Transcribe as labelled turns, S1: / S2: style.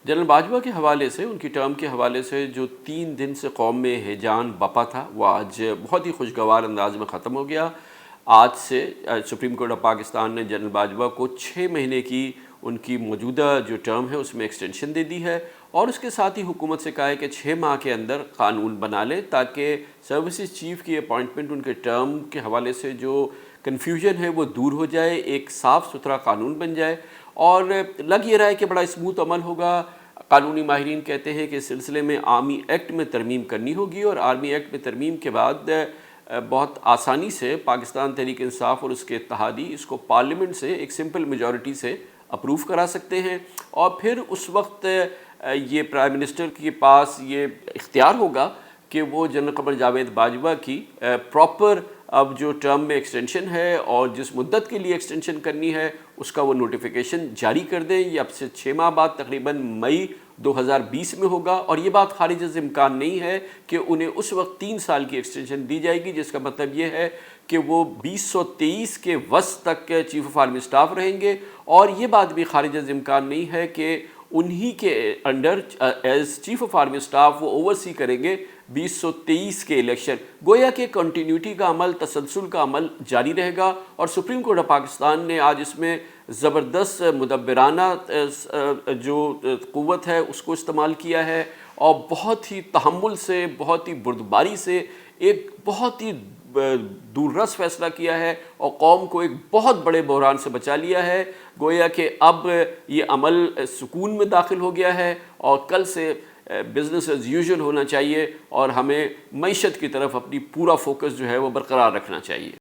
S1: General Bajwa کے حوالے سے، ان کی ٹرم کے حوالے سے جو 3 دن سے قوم میں ہیجان بپا تھا، وہ آج بہت ہی خوشگوار انداز میں ختم ہو گیا۔ آج سے سپریم کورٹ آف پاکستان نے جنرل باجوہ کو 6 مہینے کی ان کی موجودہ جو ٹرم ہے اس میں ایکسٹینشن دے دی ہے، اور اس کے ساتھ ہی حکومت سے کہا ہے کہ 6 ماہ کے اندر قانون بنا لے تاکہ سروسز چیف کی اپوائنٹمنٹ ان کے ٹرم کے حوالے سے جو کنفیوژن ہے وہ دور ہو جائے، ایک صاف ستھرا قانون بن جائے، اور لگ یہ رہا ہے کہ بڑا اسموتھ عمل ہوگا۔ قانونی ماہرین کہتے ہیں کہ اس سلسلے میں آرمی ایکٹ میں ترمیم کرنی ہوگی، اور آرمی ایکٹ میں ترمیم کے بعد بہت آسانی سے پاکستان تحریک انصاف اور اس کے اتحادی اس کو پارلیمنٹ سے ایک سمپل میجورٹی سے اپروو کرا سکتے ہیں، اور پھر اس وقت یہ پرائم منسٹر کے پاس یہ اختیار ہوگا کہ وہ جنرل قمر جاوید باجوہ کی پراپر اب جو ٹرم میں ایکسٹینشن ہے اور جس مدت کے لیے ایکسٹینشن کرنی ہے اس کا وہ نوٹیفیکیشن جاری کر دیں۔ یہ اب سے 6 ماہ بعد تقریباً مئی 2020 میں ہوگا، اور یہ بات خارج از امکان نہیں ہے کہ انہیں اس وقت 3 سال کی ایکسٹینشن دی جائے گی، جس کا مطلب یہ ہے کہ وہ 2023 کے وسط تک چیف آف آرمی اسٹاف رہیں گے، اور یہ بات بھی خارج از امکان نہیں ہے کہ انہی کے under as chief of army staff وہ اوورسی کریں گے 2023 کے الیکشن۔ گویا کہ کنٹینیوٹی کا عمل، تسلسل کا عمل جاری رہے گا، اور سپریم کورٹ آف پاکستان نے آج اس میں زبردست مدبرانہ جو قوت ہے اس کو استعمال کیا ہے، اور بہت ہی تحمل سے، بہت ہی بردباری سے ایک بہت ہی دور رس فیصلہ کیا ہے، اور قوم کو ایک بہت بڑے بحران سے بچا لیا ہے۔ گویا کہ اب یہ عمل سکون میں داخل ہو گیا ہے، اور کل سے بزنس ایز یوزول ہونا چاہیے، اور ہمیں معیشت کی طرف اپنی پورا فوکس جو ہے وہ برقرار رکھنا چاہیے۔